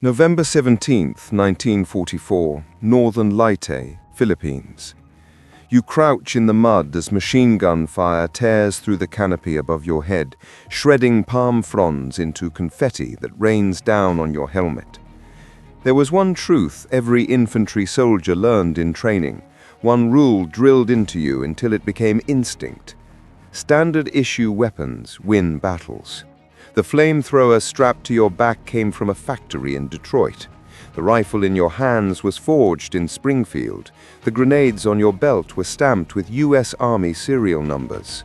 November 17th, 1944, Northern Leyte, Philippines. You crouch in the mud as machine gun fire tears through the canopy above your head, shredding palm fronds into confetti that rains down on your helmet. There was one truth every infantry soldier learned in training, one rule drilled into you until it became instinct. Standard issue weapons win battles. The flamethrower strapped to your back came from a factory in Detroit. The rifle in your hands was forged in Springfield. The grenades on your belt were stamped with U.S. Army serial numbers.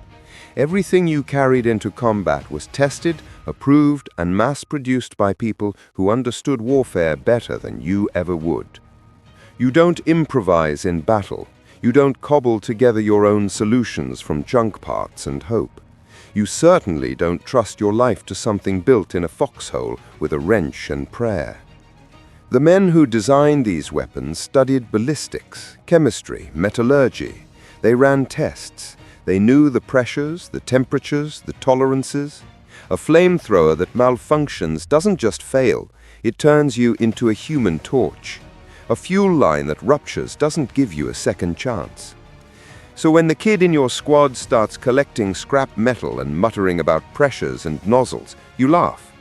Everything you carried into combat was tested, approved, and mass-produced by people who understood warfare better than you ever would. You don't improvise in battle. You don't cobble together your own solutions from junk parts and hope. You certainly don't trust your life to something built in a foxhole with a wrench and prayer. The men who designed these weapons studied ballistics, chemistry, metallurgy. They ran tests. They knew the pressures, the temperatures, the tolerances. A flamethrower that malfunctions doesn't just fail, it turns you into a human torch. A fuel line that ruptures doesn't give you a second chance. So when the kid in your squad starts collecting scrap metal and muttering about pressures and nozzles, you laugh.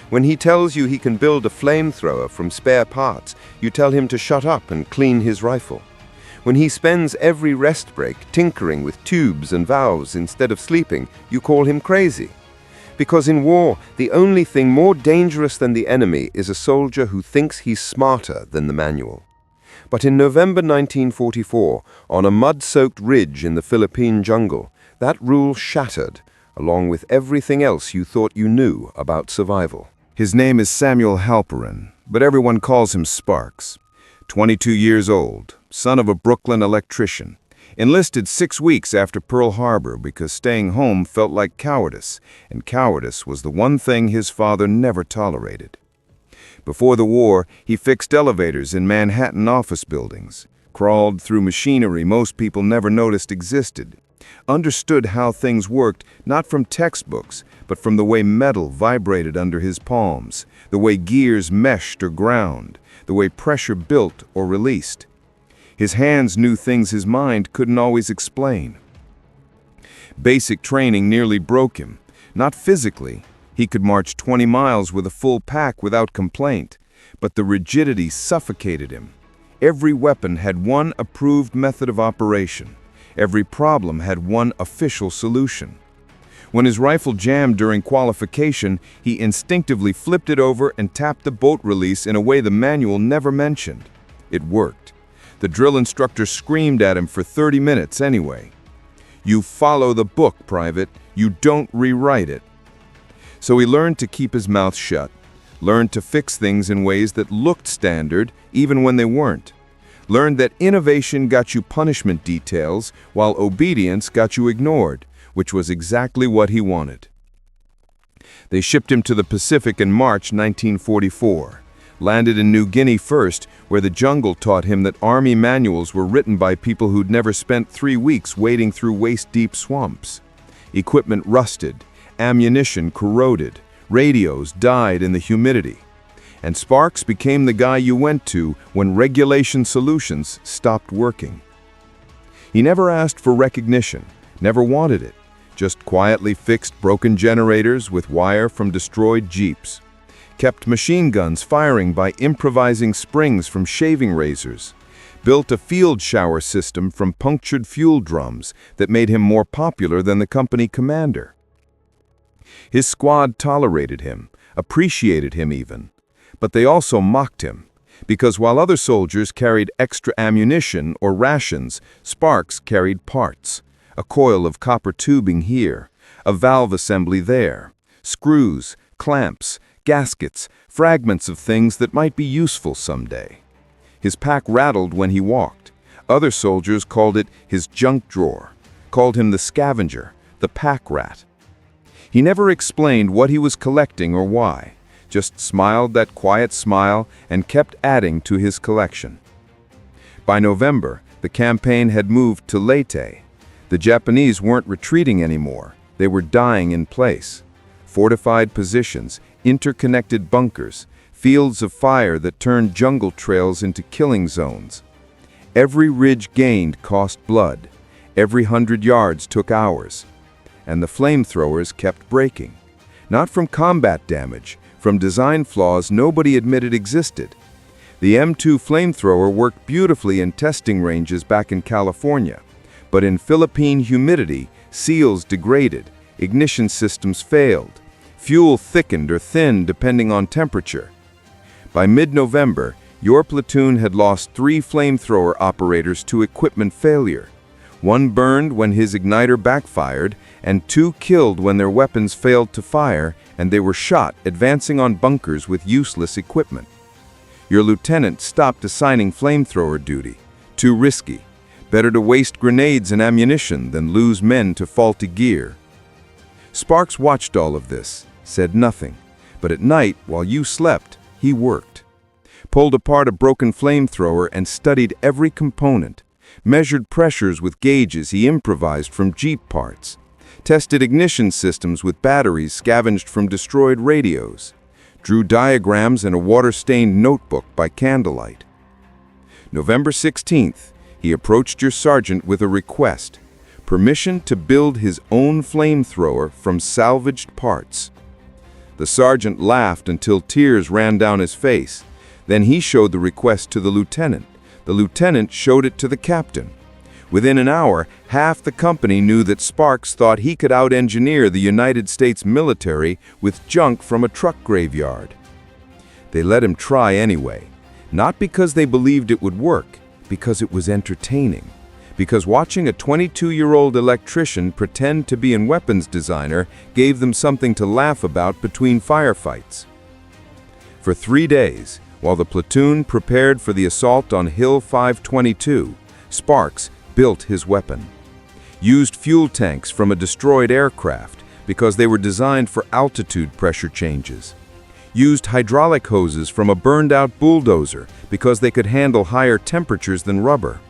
When he tells you he can build a flamethrower from spare parts, you tell him to shut up and clean his rifle. When he spends every rest break tinkering with tubes and valves instead of sleeping, you call him crazy. Because in war, the only thing more dangerous than the enemy is a soldier who thinks he's smarter than the manual. But in November 1944, on a mud-soaked ridge in the Philippine jungle, that rule shattered, along with everything else you thought you knew about survival. His name is Samuel Halperin, but everyone calls him Sparks. 22 years old, son of a Brooklyn electrician. Enlisted 6 weeks after Pearl Harbor because staying home felt like cowardice, and cowardice was the one thing his father never tolerated. Before the war, he fixed elevators in Manhattan office buildings, crawled through machinery most people never noticed existed, understood how things worked not from textbooks, but from the way metal vibrated under his palms, the way gears meshed or ground, the way pressure built or released. His hands knew things his mind couldn't always explain. Basic training nearly broke him, not physically. He could march 20 miles with a full pack without complaint, but the rigidity suffocated him. Every weapon had one approved method of operation. Every problem had one official solution. When his rifle jammed during qualification, he instinctively flipped it over and tapped the bolt release in a way the manual never mentioned. It worked. The drill instructor screamed at him for 30 minutes anyway. "You follow the book, Private. You don't rewrite it." So he learned to keep his mouth shut, learned to fix things in ways that looked standard even when they weren't, learned that innovation got you punishment details while obedience got you ignored, which was exactly what he wanted. They shipped him to the Pacific in March 1944, landed in New Guinea first, where the jungle taught him that Army manuals were written by people who'd never spent 3 weeks wading through waist-deep swamps. Equipment rusted, ammunition corroded, radios died in the humidity. And Sparks became the guy you went to when regulation solutions stopped working. He never asked for recognition, never wanted it, just quietly fixed broken generators with wire from destroyed Jeeps, kept machine guns firing by improvising springs from shaving razors, built a field shower system from punctured fuel drums that made him more popular than the company commander. His squad tolerated him, appreciated him even, but they also mocked him, because while other soldiers carried extra ammunition or rations, Sparks carried parts, a coil of copper tubing here, a valve assembly there, screws, clamps, gaskets, fragments of things that might be useful someday. His pack rattled when he walked. Other soldiers called it his junk drawer, called him the scavenger, the pack rat. He never explained what he was collecting or why, just smiled that quiet smile and kept adding to his collection. By November, the campaign had moved to Leyte. The Japanese weren't retreating anymore, they were dying in place. Fortified positions, interconnected bunkers, fields of fire that turned jungle trails into killing zones. Every ridge gained cost blood. Every 100 yards took hours. And the flamethrowers kept breaking. Not from combat damage, from design flaws nobody admitted existed. The M2 flamethrower worked beautifully in testing ranges back in California, but in Philippine humidity, seals degraded, ignition systems failed, fuel thickened or thinned depending on temperature. By mid-November, your platoon had lost 3 flamethrower operators to equipment failure. 1 burned when his igniter backfired, and 2 killed when their weapons failed to fire and they were shot advancing on bunkers with useless equipment. Your lieutenant stopped assigning flamethrower duty. Too risky. Better to waste grenades and ammunition than lose men to faulty gear. Sparks watched all of this, said nothing, but at night, while you slept, he worked. Pulled apart a broken flamethrower and studied every component, measured pressures with gauges he improvised from Jeep parts, tested ignition systems with batteries scavenged from destroyed radios, drew diagrams in a water-stained notebook by candlelight. November 16th, he approached your sergeant with a request, permission to build his own flamethrower from salvaged parts. The sergeant laughed until tears ran down his face. Then he showed the request to the lieutenant. The lieutenant showed it to the captain. Within an hour, half the company knew that Sparks thought he could out-engineer the United States military with junk from a truck graveyard. They let him try anyway, not because they believed it would work, because it was entertaining. Because watching a 22-year-old electrician pretend to be a weapons designer gave them something to laugh about between firefights. For 3 days, while the platoon prepared for the assault on Hill 522, Sparks built his weapon. Used fuel tanks from a destroyed aircraft because they were designed for altitude pressure changes. Used hydraulic hoses from a burned-out bulldozer because they could handle higher temperatures than rubber.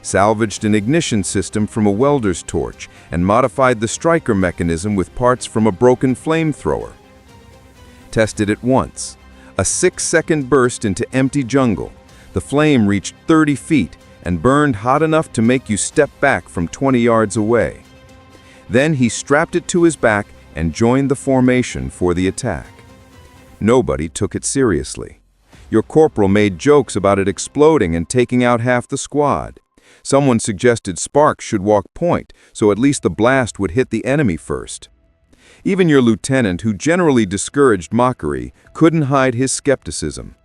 Salvaged an ignition system from a welder's torch and modified the striker mechanism with parts from a broken flamethrower. Tested it once. A 6-second burst into empty jungle. The flame reached 30 feet and burned hot enough to make you step back from 20 yards away. Then he strapped it to his back and joined the formation for the attack. Nobody took it seriously. Your corporal made jokes about it exploding and taking out half the squad. Someone suggested Sparks should walk point, so at least the blast would hit the enemy first. Even your lieutenant, who generally discouraged mockery, couldn't hide his skepticism.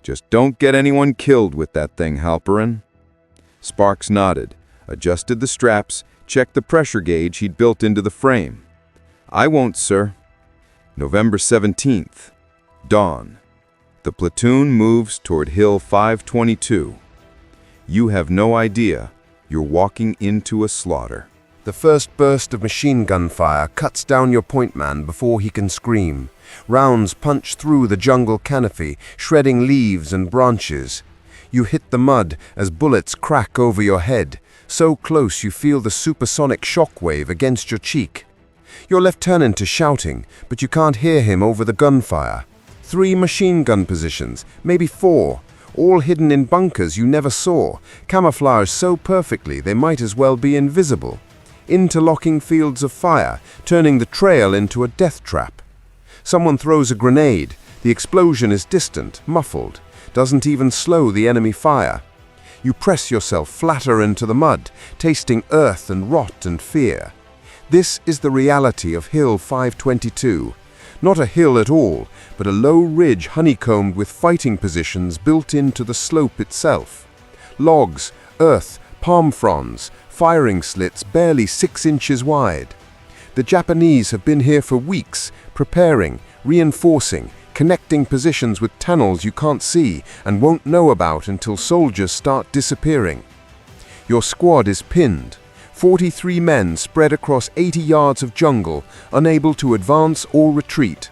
Just don't get anyone killed with that thing, Halperin. Sparks nodded, adjusted the straps, checked the pressure gauge he'd built into the frame. I won't, sir. November 17th. Dawn. The platoon moves toward Hill 522. You have no idea. You're walking into a slaughter. The first burst of machine gun fire cuts down your point man before he can scream. Rounds punch through the jungle canopy, shredding leaves and branches. You hit the mud as bullets crack over your head, so close you feel the supersonic shockwave against your cheek. Your lieutenant is shouting, but you can't hear him over the gunfire. 3 machine gun positions, maybe 4, all hidden in bunkers you never saw, camouflaged so perfectly they might as well be invisible. Interlocking fields of fire, turning the trail into a death trap. Someone throws a grenade. The explosion is distant, muffled, doesn't even slow the enemy fire. You press yourself flatter into the mud, tasting earth and rot and fear. This is the reality of Hill 522. Not a hill at all, but a low ridge honeycombed with fighting positions built into the slope itself. Logs, earth, palm fronds, firing slits barely 6 inches wide. The Japanese have been here for weeks, preparing, reinforcing, connecting positions with tunnels you can't see and won't know about until soldiers start disappearing. Your squad is pinned. 43 men spread across 80 yards of jungle, unable to advance or retreat.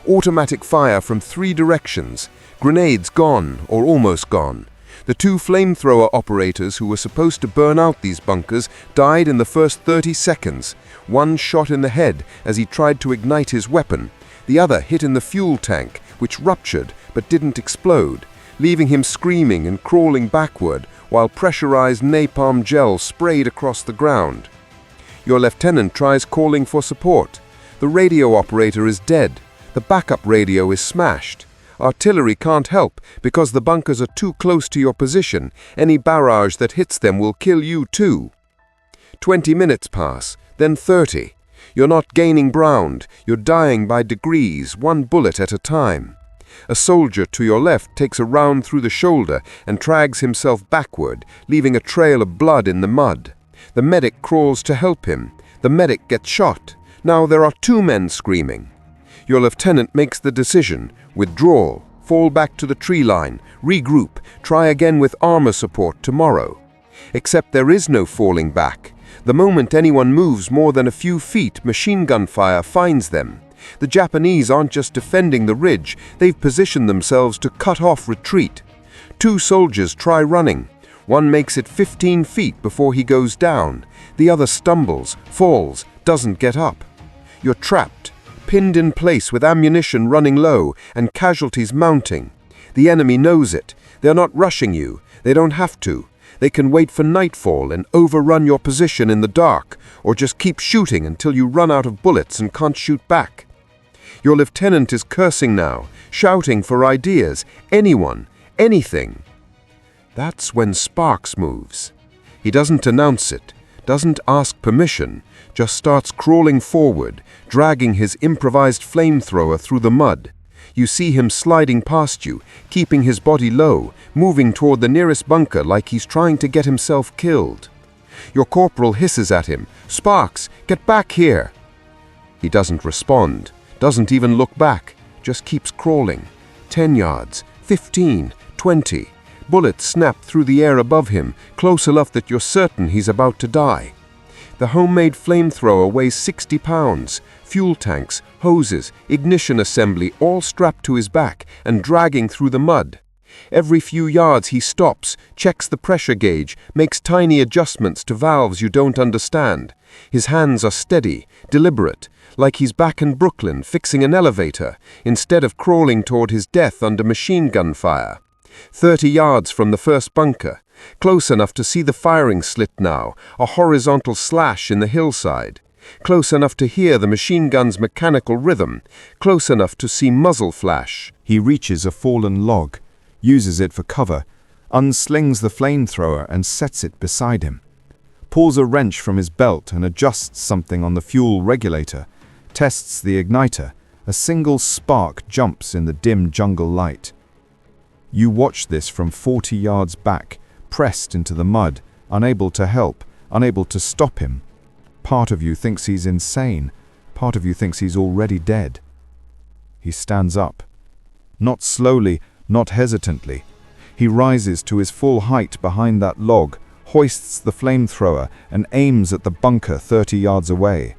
Automatic fire from 3 directions. Grenades gone or almost gone. The 2 flamethrower operators who were supposed to burn out these bunkers died in the first 30 seconds. One shot in the head as he tried to ignite his weapon. The other hit in the fuel tank, which ruptured, but didn't explode, leaving him screaming and crawling backward while pressurized napalm gel sprayed across the ground. Your lieutenant tries calling for support. The radio operator is dead. The backup radio is smashed. Artillery can't help because the bunkers are too close to your position. Any barrage that hits them will kill you too. 20 minutes pass, then 30. You're not gaining ground. You're dying by degrees, one bullet at a time. A soldier to your left takes a round through the shoulder and drags himself backward, leaving a trail of blood in the mud. The medic crawls to help him. The medic gets shot. Now there are 2 men screaming. Your lieutenant makes the decision: withdrawal, fall back to the tree line, regroup, try again with armor support tomorrow. Except there is no falling back. The moment anyone moves more than a few feet, machine gun fire finds them. The Japanese aren't just defending the ridge, they've positioned themselves to cut off retreat. 2 soldiers try running. One makes it 15 feet before he goes down. The other stumbles, falls, doesn't get up. You're trapped, pinned in place with ammunition running low and casualties mounting. The enemy knows it. They're not rushing you. They don't have to. They can wait for nightfall and overrun your position in the dark, or just keep shooting until you run out of bullets and can't shoot back. Your lieutenant is cursing now, shouting for ideas, anyone, anything. That's when Sparks moves. He doesn't announce it, doesn't ask permission, just starts crawling forward, dragging his improvised flamethrower through the mud. You see him sliding past you, keeping his body low, moving toward the nearest bunker like he's trying to get himself killed. Your corporal hisses at him, "Sparks, get back here!" He doesn't respond, doesn't even look back, just keeps crawling. 10 yards, 15, 20. Bullets snap through the air above him, close enough that you're certain he's about to die. The homemade flamethrower weighs 60 pounds. Fuel tanks, hoses, ignition assembly all strapped to his back and dragging through the mud. Every few yards he stops, checks the pressure gauge, makes tiny adjustments to valves you don't understand. His hands are steady, deliberate, like he's back in Brooklyn fixing an elevator, instead of crawling toward his death under machine gun fire. 30 yards from the first bunker, close enough to see the firing slit now, a horizontal slash in the hillside. Close enough to hear the machine gun's mechanical rhythm, close enough to see muzzle flash. He reaches a fallen log, uses it for cover, unslings the flamethrower and sets it beside him. Pulls a wrench from his belt and adjusts something on the fuel regulator, tests the igniter. A single spark jumps in the dim jungle light. You watch this from 40 yards back, pressed into the mud, unable to help, unable to stop him. Part of you thinks he's insane. Part of you thinks he's already dead. He stands up. Not slowly, not hesitantly. He rises to his full height behind that log, hoists the flamethrower, and aims at the bunker 30 yards away.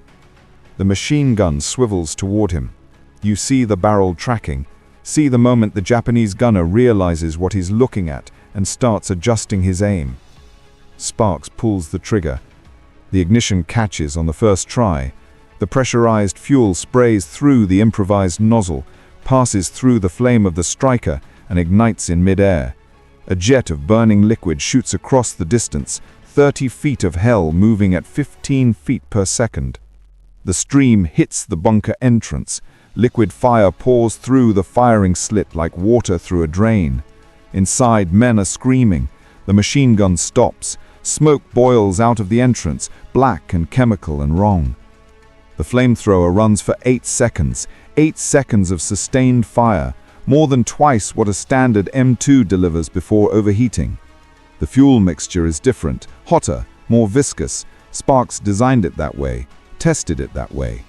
The machine gun swivels toward him. You see the barrel tracking. See the moment the Japanese gunner realizes what he's looking at and starts adjusting his aim. Sparks pulls the trigger. The ignition catches on the first try. The pressurized fuel sprays through the improvised nozzle, passes through the flame of the striker, and ignites in midair. A jet of burning liquid shoots across the distance, 30 feet of hell moving at 15 feet per second. The stream hits the bunker entrance. Liquid fire pours through the firing slit like water through a drain. Inside, men are screaming. The machine gun stops. Smoke boils out of the entrance, black and chemical and wrong. The flamethrower runs for 8 seconds. 8 seconds of sustained fire, more than twice what a standard M2 delivers before overheating. The fuel mixture is different, hotter, more viscous. Sparks designed it that way, tested it that way.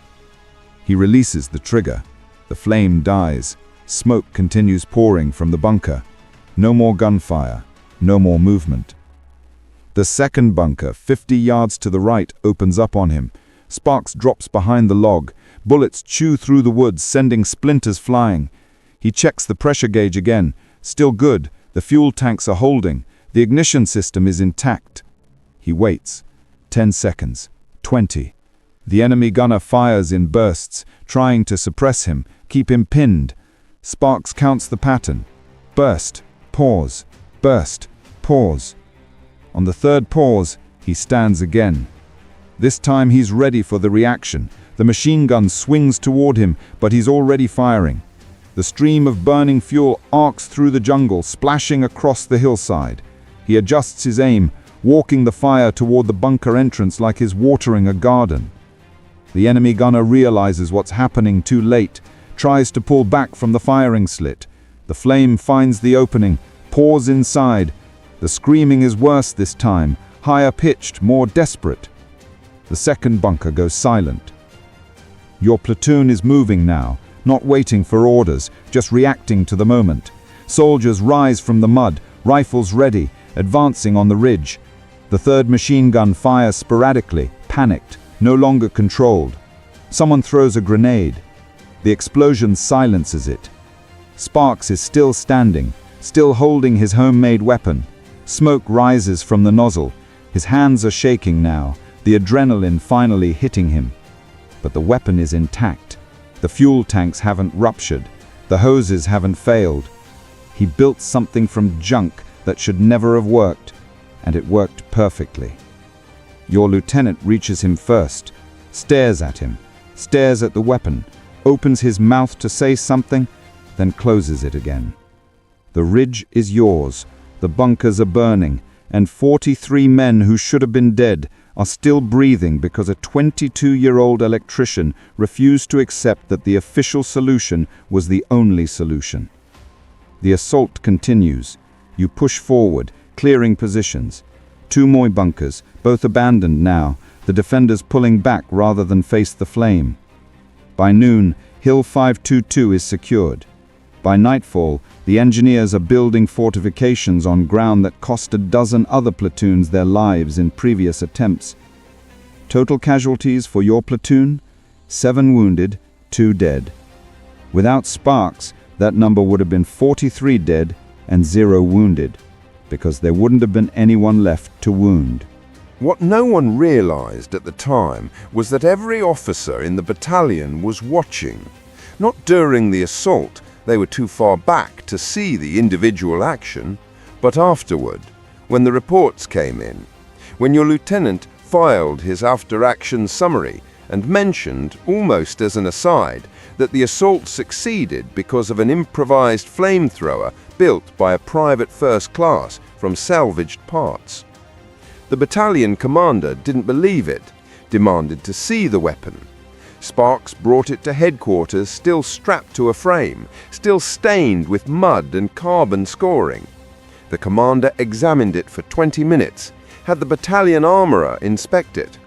He releases the trigger. The flame dies. Smoke continues pouring from the bunker. No more gunfire. No more movement. The second bunker, 50 yards to the right, opens up on him. Sparks drops behind the log. Bullets chew through the woods, sending splinters flying. He checks the pressure gauge again. Still good. The fuel tanks are holding. The ignition system is intact. He waits. 10 seconds. 20. The enemy gunner fires in bursts, trying to suppress him, keep him pinned. Sparks counts the pattern. Burst, pause, burst, pause. On the third pause, he stands again. This time he's ready for the reaction. The machine gun swings toward him, but he's already firing. The stream of burning fuel arcs through the jungle, splashing across the hillside. He adjusts his aim, walking the fire toward the bunker entrance like he's watering a garden. The enemy gunner realizes what's happening too late, tries to pull back from the firing slit. The flame finds the opening, pours inside. The screaming is worse this time, higher pitched, more desperate. The second bunker goes silent. Your platoon is moving now, not waiting for orders, just reacting to the moment. Soldiers rise from the mud, rifles ready, advancing on the ridge. The third machine gun fires sporadically, panicked, no longer controlled. Someone throws a grenade. The explosion silences it. Sparks is still standing, still holding his homemade weapon. Smoke rises from the nozzle. His hands are shaking now, the adrenaline finally hitting him. But the weapon is intact. The fuel tanks haven't ruptured. The hoses haven't failed. He built something from junk that should never have worked, and it worked perfectly. Your lieutenant reaches him first, stares at him, stares at the weapon, opens his mouth to say something, then closes it again. The ridge is yours, the bunkers are burning, and 43 men who should have been dead are still breathing because a 22-year-old electrician refused to accept that the official solution was the only solution. The assault continues. You push forward, clearing positions. 2 more bunkers, both abandoned now, the defenders pulling back rather than face the flame. By noon, Hill 522 is secured. By nightfall, the engineers are building fortifications on ground that cost a dozen other platoons their lives in previous attempts. Total casualties for your platoon? 7 wounded, 2 dead. Without Sparks, that number would have been 43 dead and 0 wounded, because there wouldn't have been anyone left to wound. What no one realized at the time was that every officer in the battalion was watching. Not during the assault, they were too far back to see the individual action, but afterward, when the reports came in, when your lieutenant filed his after-action summary and mentioned, almost as an aside, that the assault succeeded because of an improvised flamethrower built by a private first class from salvaged parts. The battalion commander didn't believe it, demanded to see the weapon. Sparks brought it to headquarters still strapped to a frame, still stained with mud and carbon scoring. The commander examined it for 20 minutes, had the battalion armorer inspect it.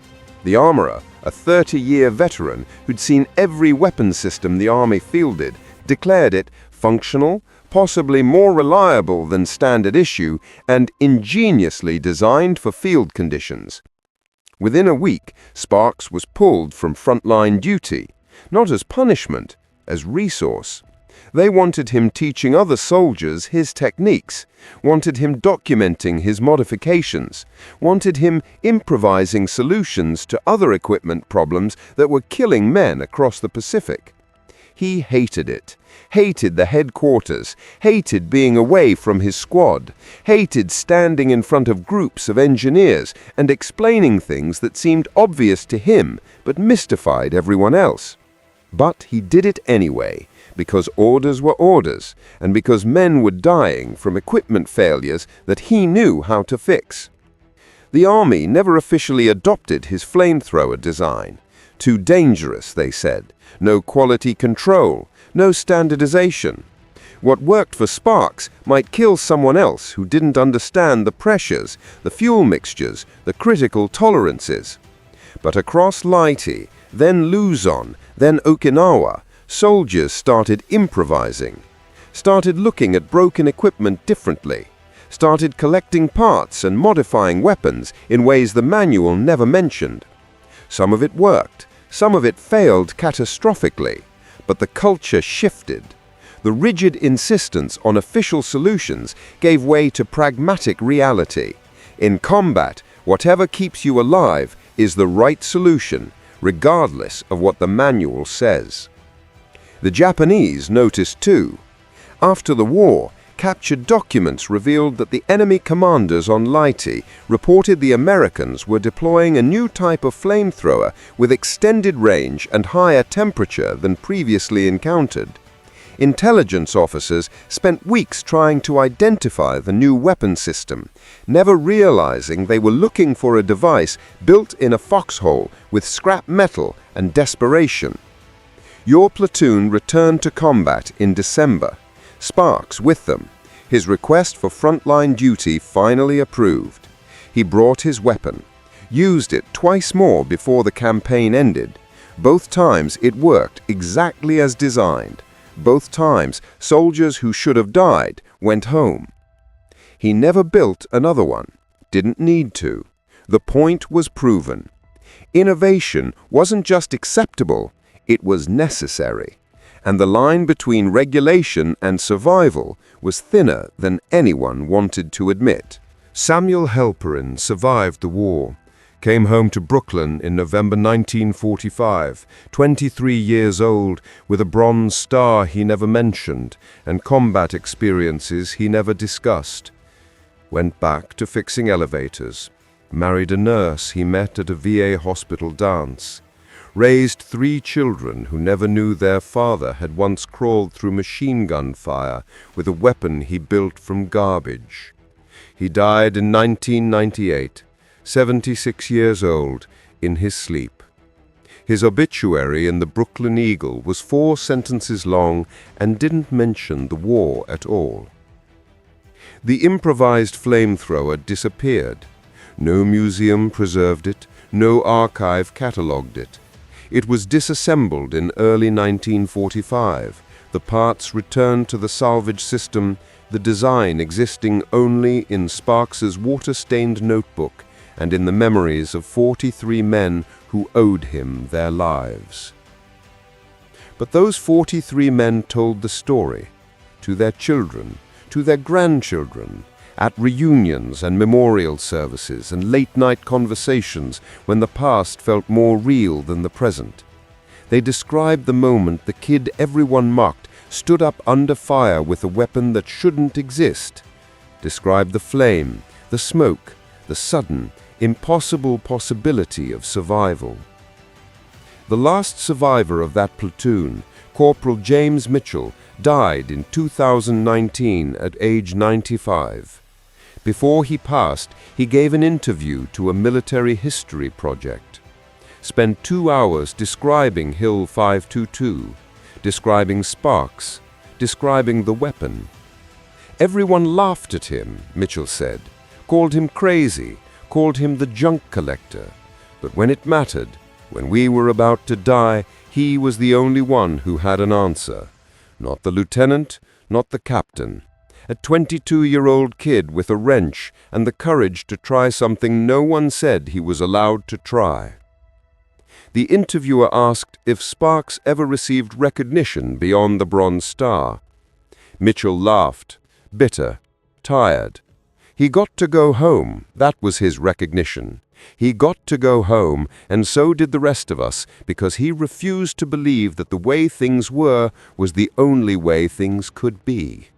The armorer, a 30-year veteran who'd seen every weapon system the army fielded, declared it functional, possibly more reliable than standard issue, and ingeniously designed for field conditions. Within a week, Sparks was pulled from frontline duty, not as punishment, as resource. They wanted him teaching other soldiers his techniques, wanted him documenting his modifications, wanted him improvising solutions to other equipment problems that were killing men across the Pacific. He hated it, hated the headquarters, hated being away from his squad, hated standing in front of groups of engineers and explaining things that seemed obvious to him but mystified everyone else. But he did it anyway, because orders were orders, and because men were dying from equipment failures that he knew how to fix. The army never officially adopted his flamethrower design. Too dangerous, they said. No quality control, no standardization. What worked for Sparks might kill someone else who didn't understand the pressures, the fuel mixtures, the critical tolerances. But across Leyte, then Luzon, then Okinawa, soldiers started improvising, started looking at broken equipment differently, started collecting parts and modifying weapons in ways the manual never mentioned. Some of it worked, some of it failed catastrophically, but the culture shifted. The rigid insistence on official solutions gave way to pragmatic reality. In combat, whatever keeps you alive is the right solution, regardless of what the manual says. The Japanese noticed too. After the war, captured documents revealed that the enemy commanders on Leyte reported the Americans were deploying a new type of flamethrower with extended range and higher temperature than previously encountered. Intelligence officers spent weeks trying to identify the new weapon system, never realizing they were looking for a device built in a foxhole with scrap metal and desperation. Your platoon returned to combat in December, Sparks with them, his request for frontline duty finally approved. He brought his weapon, used it twice more before the campaign ended. Both times it worked exactly as designed. Both times soldiers who should have died went home. He never built another one, didn't need to. The point was proven. Innovation wasn't just acceptable, it was necessary. And the line between regulation and survival was thinner than anyone wanted to admit. Samuel Halperin survived the war, came home to Brooklyn in November 1945, 23 years old, with a Bronze Star he never mentioned and combat experiences he never discussed. Went back to fixing elevators, married a nurse he met at a VA hospital dance, raised 3 children who never knew their father had once crawled through machine gun fire with a weapon he built from garbage. He died in 1998, 76 years old, in his sleep. His obituary in the Brooklyn Eagle was 4 sentences long and didn't mention the war at all. The improvised flamethrower disappeared. No museum preserved it, no archive catalogued it. It was disassembled in early 1945, the parts returned to the salvage system, the design existing only in Sparks's water-stained notebook and in the memories of 43 men who owed him their lives. But those 43 men told the story to their children, to their grandchildren, at reunions and memorial services and late-night conversations when the past felt more real than the present. They described the moment the kid everyone mocked stood up under fire with a weapon that shouldn't exist. Described the flame, the smoke, the sudden, impossible possibility of survival. The last survivor of that platoon, Corporal James Mitchell, died in 2019 at age 95. Before he passed, he gave an interview to a military history project. Spent 2 hours describing Hill 522, describing Sparks, describing the weapon. Everyone laughed at him, Mitchell said, called him crazy, called him the junk collector. But when it mattered, when we were about to die, he was the only one who had an answer. Not the lieutenant, not the captain. A 22-year-old kid with a wrench and the courage to try something no one said he was allowed to try. The interviewer asked if Sparks ever received recognition beyond the Bronze Star. Mitchell laughed, bitter, tired. He got to go home, that was his recognition. He got to go home, and so did the rest of us, because he refused to believe that the way things were was the only way things could be.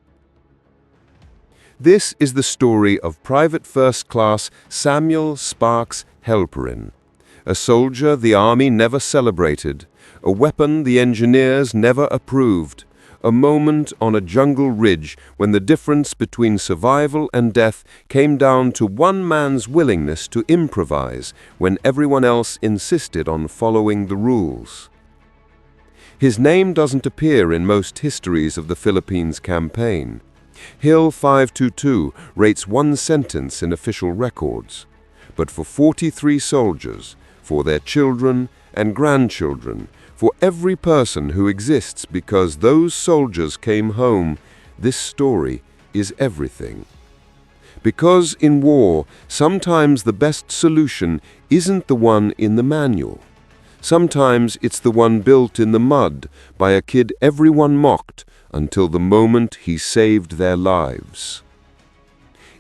This is the story of Private First Class Samuel Sparks Halperin, a soldier the Army never celebrated, a weapon the engineers never approved, a moment on a jungle ridge when the difference between survival and death came down to one man's willingness to improvise when everyone else insisted on following the rules. His name doesn't appear in most histories of the Philippines campaign. Hill 522 rates 1 sentence in official records, but for 43 soldiers, for their children and grandchildren, for every person who exists because those soldiers came home, this story is everything. Because in war, sometimes the best solution isn't the one in the manual. Sometimes it's the one built in the mud by a kid everyone mocked until the moment he saved their lives.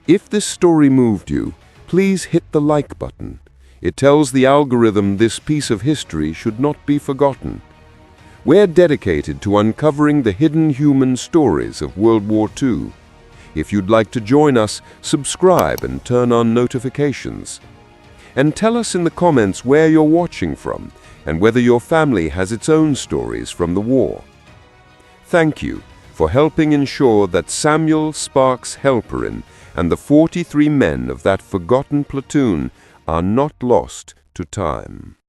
If this story moved you, please hit the like button. It tells the algorithm this piece of history should not be forgotten. We're dedicated to uncovering the hidden human stories of World War II. If you'd like to join us, subscribe and turn on notifications. And tell us in the comments where you're watching from and whether your family has its own stories from the war. Thank you for helping ensure that Samuel Sparks Halperin and the 43 men of that forgotten platoon are not lost to time.